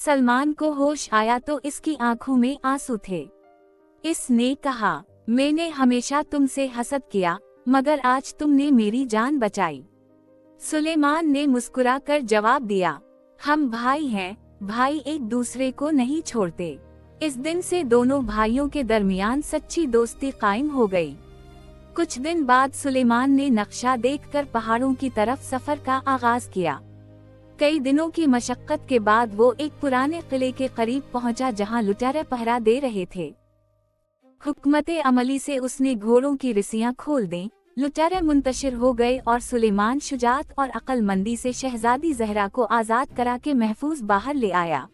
सलमान को होश आया तो इसकी आंखों में आंसू थे। इसने कहा, मैंने हमेशा तुमसे हसद किया, मगर आज तुमने मेरी जान बचाई। सुलेमान ने मुस्कुराकर जवाब दिया, हम भाई हैं, भाई एक दूसरे को नहीं छोड़ते। इस दिन से दोनों भाइयों के दरमियान सच्ची दोस्ती कायम हो गई। कुछ दिन बाद सुलेमान ने नक्शा देखकर पहाड़ों की तरफ सफर का आगाज किया। कई दिनों की मशक्कत के बाद वो एक पुराने किले के करीब पहुंचा जहां लुटेरे पहरा दे रहे थे। हुक्मत अमली से उसने घोड़ों की रस्सियां खोल दी, लुटेरे मुंतशिर हो गए और सुलेमान शुजात और अक्लमंदी से शहजादी ज़हरा को आज़ाद करा के महफूज बाहर ले आया।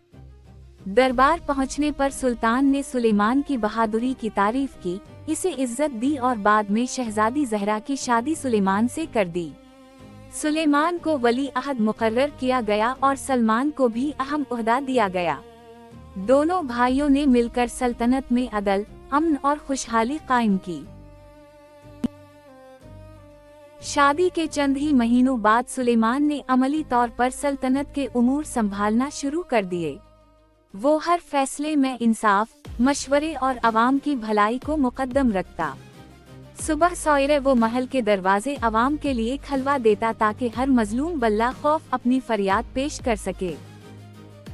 दरबार पहुंचने पर सुल्तान ने सुलेमान की बहादुरी की तारीफ की, इसे इज्जत दी और बाद में शहजादी ज़हरा की शादी सुलेमान से कर दी। सुलेमान को वली अहद मुकर्रर किया गया और सलमान को भी अहम ओहदा दिया गया। दोनों भाइयों ने मिलकर सल्तनत में अदल, अमन और खुशहाली कायम की। शादी के चंद ही महीनों बाद सुलेमान ने अमली तौर पर सल्तनत के उमूर संभालना शुरू कर दिए। वो हर फैसले में इंसाफ, मशवरे और अवाम की भलाई को मुकद्दम रखता। सुबह सवेरे वो महल के दरवाजे अवाम के लिए खलवा देता ताकि हर मजलूम बल्ला खौफ अपनी फरियाद पेश कर सके।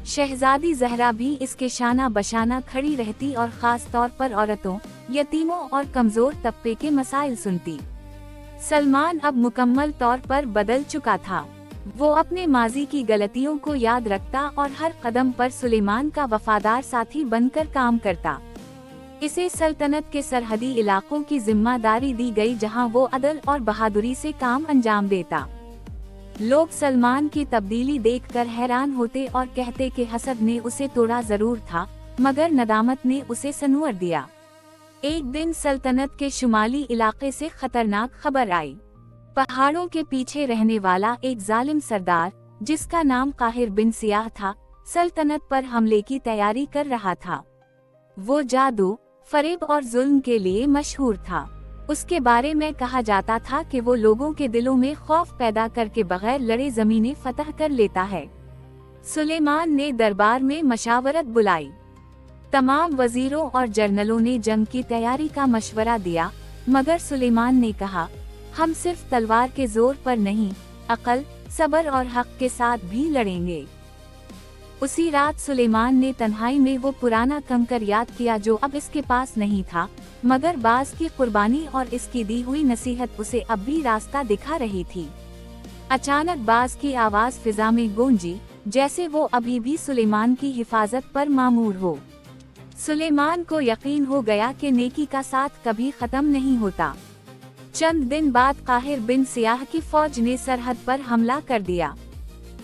शहजादी ज़हरा भी इसके शाना बशाना खड़ी रहती और खास तौर पर औरतों, यतीमों और कमजोर तबके के मसाइल सुनती। सलमान अब मुकम्मल तौर पर बदल चुका था। वो अपने माजी की गलतियों को याद रखता और हर कदम पर सुलेमान का वफादार साथी बनकर काम करता। इसे सल्तनत के सरहदी इलाकों की जिम्मेदारी दी गई जहां वो अदल और बहादुरी से काम अंजाम देता। लोग सलमान की तब्दीली देखकर हैरान होते और कहते कि हसद ने उसे तोड़ा जरूर था, मगर नदामत ने उसे सनवर दिया। एक दिन सल्तनत के शुमाली इलाके से खतरनाक खबर आई। पहाड़ों के पीछे रहने वाला एक जालिम सरदार, जिसका नाम काहिर बिन सियाह था, सल्तनत पर हमले की तैयारी कर रहा था। वो जादू, फरेब और जुल्म के लिए मशहूर था। उसके बारे में कहा जाता था कि वो लोगों के दिलों में खौफ पैदा करके बगैर लड़े जमीनें फतह कर लेता है। सुलेमान ने दरबार में मशावरत बुलाई। तमाम वजीरों और जर्नलों ने जंग की तैयारी का मशवरा दिया, मगर सुलेमान ने कहा, हम सिर्फ तलवार के जोर पर नहीं, अकल, सब्र और हक के साथ भी लड़ेंगे। उसी रात सुलेमान ने तन्हाई में वो पुराना कंकर याद किया जो अब इसके पास नहीं था, मगर बाज की कुर्बानी और इसकी दी हुई नसीहत उसे अब भी रास्ता दिखा रही थी। अचानक बाज की आवाज फिजा में गूंजी, जैसे वो अभी भी सुलेमान की हिफाजत पर मामूर हो। सुलेमान को यकीन हो गया कि नेकी का साथ कभी खत्म नहीं होता। चंद दिन बाद काहिर बिन सियाह की फौज ने सरहद पर हमला कर दिया।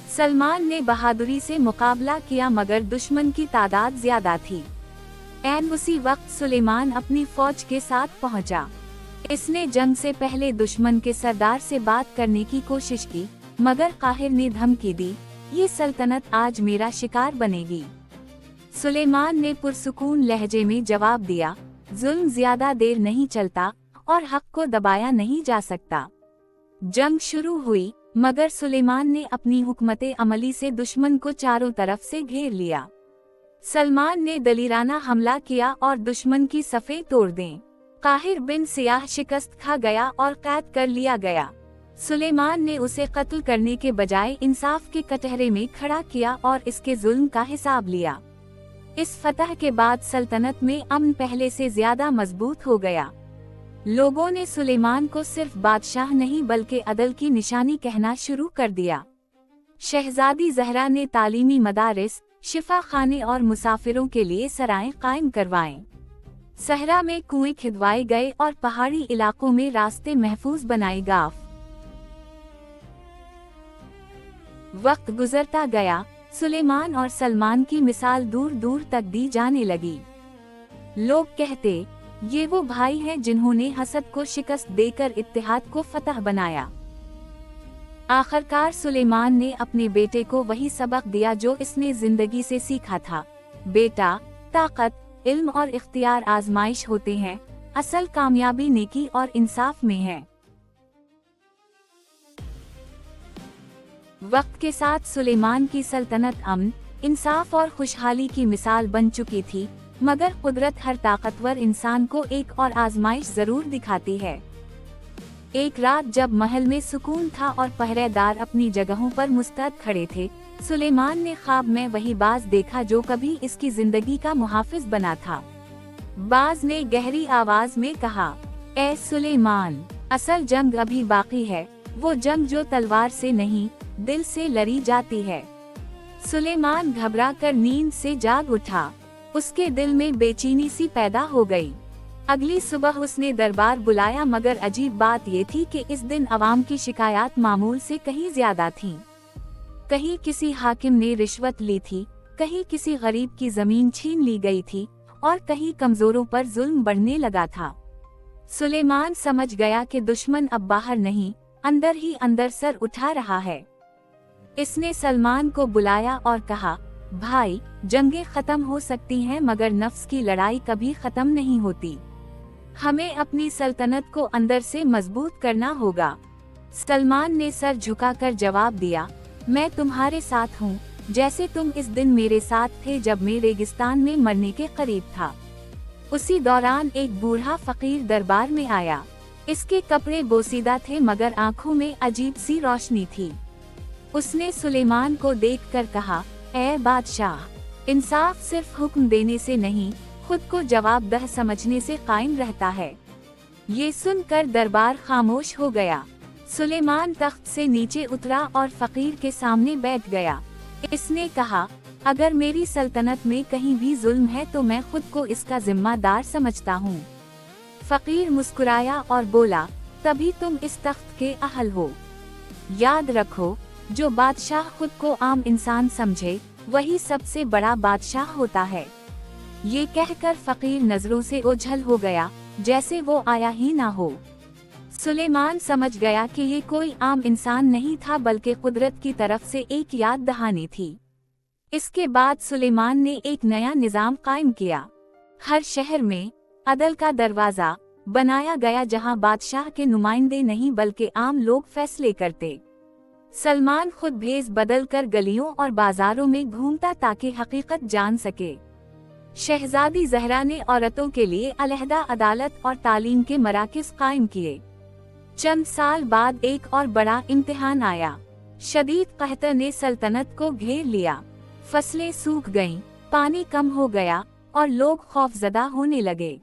सलमान ने बहादुरी से मुकाबला किया, मगर दुश्मन की तादाद ज्यादा थी। ऐन उसी वक्त सुलेमान अपनी फौज के साथ पहुंचा। इसने जंग से पहले दुश्मन के सरदार से बात करने की कोशिश की, मगर काहिर ने धमकी दी, ये सल्तनत आज मेरा शिकार बनेगी। सुलेमान ने पुरसुकून लहजे में जवाब दिया, जुल्म ज्यादा देर नहीं चलता और हक को दबाया नहीं जा सकता। जंग शुरू हुई, मगर सुलेमान ने अपनी हुक्मत अमली से दुश्मन को चारों तरफ से घेर लिया। सलमान ने दलीराना हमला किया और दुश्मन की सफ़ें तोड़ दें। काहिर बिन सियाह शिकस्त खा गया और कैद कर लिया गया। सुलेमान ने उसे कत्ल करने के बजाय इंसाफ के कटहरे में खड़ा किया और इसके जुल्म का हिसाब लिया। इस फतह के बाद सल्तनत में अमन पहले से ज्यादा मजबूत हो गया। लोगों ने सुलेमान को सिर्फ बादशाह नहीं बल्कि अदल की निशानी कहना शुरू कर दिया। शहजादी ज़हरा ने तालीमी मदारिस, शिफा खाने और मुसाफिरों के लिए सराय कायम करवाएं। सहरा में कुएं खिदवाए गए और पहाड़ी इलाकों में रास्ते महफूज बनाए गए। वक्त गुजरता गया, सुलेमान और सलमान की मिसाल दूर दूर तक दी जाने लगी। लोग कहते, ये वो भाई हैं जिन्होंने हसद को शिकस्त देकर इत्तेहाद को फतह बनाया। आखिरकार सुलेमान ने अपने बेटे को वही सबक दिया जो इसने जिंदगी से सीखा था। बेटा, ताकत, इल्म और इख्तियार आजमाइश होते हैं, असल कामयाबी नेकी और इंसाफ में है। वक्त के साथ सुलेमान की सल्तनत अमन, इंसाफ और खुशहाली की मिसाल बन चुकी थी, मगर कुदरत हर ताकतवर इंसान को एक और आजमाइश जरूर दिखाती है। एक रात जब महल में सुकून था और पहरेदार अपनी जगहों पर मुस्तैद खड़े थे, सुलेमान ने ख्वाब में वही बाज देखा जो कभी इसकी जिंदगी का मुहाफिज बना था। बाज ने गहरी आवाज में कहा, ए सुलेमान, असल जंग अभी बाकी है, वो जंग जो तलवार से नहीं, दिल से लड़ी जाती है। सुलेमान घबरा कर नींद से जाग उठा। उसके दिल में बेचैनी सी पैदा हो गई। अगली सुबह उसने दरबार बुलाया, मगर अजीब बात ये थी कि इस दिन अवाम की शिकायत मामूल से कहीं ज्यादा थीं। कहीं किसी हाकिम ने रिश्वत ली थी, कहीं किसी गरीब की जमीन छीन ली गई थी, और कहीं कमजोरों पर जुल्म बढ़ने लगा था। सुलेमान समझ गया कि दुश्मन अब बाहर नहीं, अंदर ही अंदर सर उठा रहा है। इसने सलमान को बुलाया और कहा, भाई, जंगें खत्म हो सकती हैं मगर नफ्स की लड़ाई कभी खत्म नहीं होती। हमें अपनी सल्तनत को अंदर से मजबूत करना होगा। सलमान ने सर झुकाकर जवाब दिया, मैं तुम्हारे साथ हूँ, जैसे तुम इस दिन मेरे साथ थे जब मैं रेगिस्तान में मरने के करीब था। उसी दौरान एक बूढ़ा फकीर दरबार में आया। इसके कपड़े बोसीदा थे मगर आंखों में अजीब सी रोशनी थी। उसने सुलेमान को देखकर कहा, ए बादशाह, इंसाफ सिर्फ हुक्म देने से नहीं, खुद को जवाबदेह समझने से कायम रहता है। ये सुनकर दरबार खामोश हो गया। सुलेमान तख्त से नीचे उतरा और फकीर के सामने बैठ गया। इसने कहा, अगर मेरी सल्तनत में कहीं भी जुल्म है तो मैं खुद को इसका जिम्मेदार समझता हूँ। फकीर मुस्कुराया और बोला, तभी तुम इस तख्त के अहल हो। याद रखो, जो बादशाह खुद को आम इंसान समझे, वही सबसे बड़ा बादशाह होता है। ये कहकर फकीर नजरों से ओझल हो गया, जैसे वो आया ही ना हो। सुलेमान समझ गया कि ये कोई आम इंसान नहीं था, बल्कि कुदरत की तरफ से एक याद दहानी थी। इसके बाद सुलेमान ने एक नया निजाम कायम किया। हर शहर में अदल का दरवाजा बनाया गया, जहां बादशाह के नुमाइंदे नहीं बल्कि आम लोग फैसले करते। सलमान खुद भेस बदल कर गलियों और बाजारों में घूमता ताकि हकीकत जान सके। शहजादी ज़हरा ने औरतों के लिए अलहदा अदालत और तालीम के मराकिज़ कायम किए। चंद साल बाद एक और बड़ा इम्तिहान आया। शदीद कहतर ने सल्तनत को घेर लिया। फसलें सूख गईं, पानी कम हो गया और लोग खौफजदा होने लगे।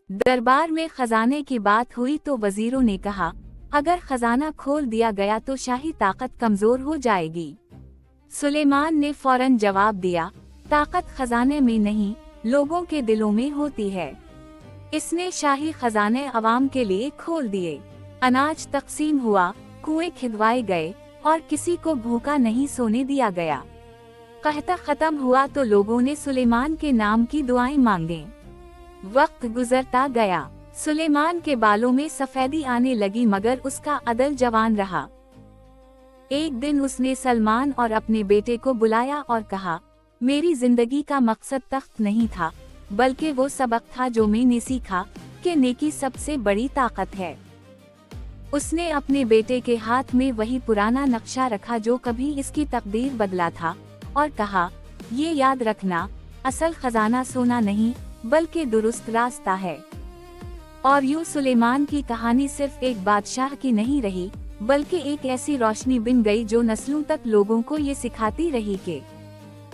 दरबार में खजाने की बात हुई तो वजीरों ने कहा, अगर खजाना खोल दिया गया तो शाही ताकत कमजोर हो जाएगी। सुलेमान ने फौरन जवाब दिया, ताकत खजाने में नहीं, लोगों के दिलों में होती है। इसने शाही खजाने अवाम के लिए खोल दिए। अनाज तकसीम हुआ, कुएं खिदवाए गए और किसी को भूखा नहीं सोने दिया गया। कहता खत्म हुआ तो लोगों ने सुलेमान के नाम की दुआएं मांगे। वक्त गुजरता गया। सुलेमान के बालों में सफेदी आने लगी, मगर उसका अदल जवान रहा। एक दिन उसने सलमान और अपने बेटे को बुलाया और कहा, मेरी जिंदगी का मकसद तख्त नहीं था, बल्कि वो सबक था जो मैंने सीखा कि नेकी सबसे बड़ी ताकत है। उसने अपने बेटे के हाथ में वही पुराना नक्शा रखा जो कभी इसकी तकदीर बदला था, और कहा, ये याद रखना, असल खजाना सोना नहीं बल्कि दुरुस्त रास्ता है। और यूं सुलेमान की कहानी सिर्फ एक बादशाह की नहीं रही, बल्कि एक ऐसी रोशनी बन गई जो नस्लों तक लोगों को ये सिखाती रही कि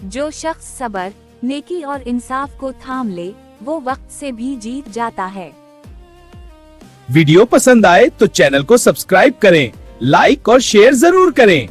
जो शख्स सब्र, नेकी और इंसाफ को थाम ले, वो वक्त से भी जीत जाता है। वीडियो पसंद आए तो चैनल को सब्सक्राइब करें, लाइक और शेयर जरूर करें।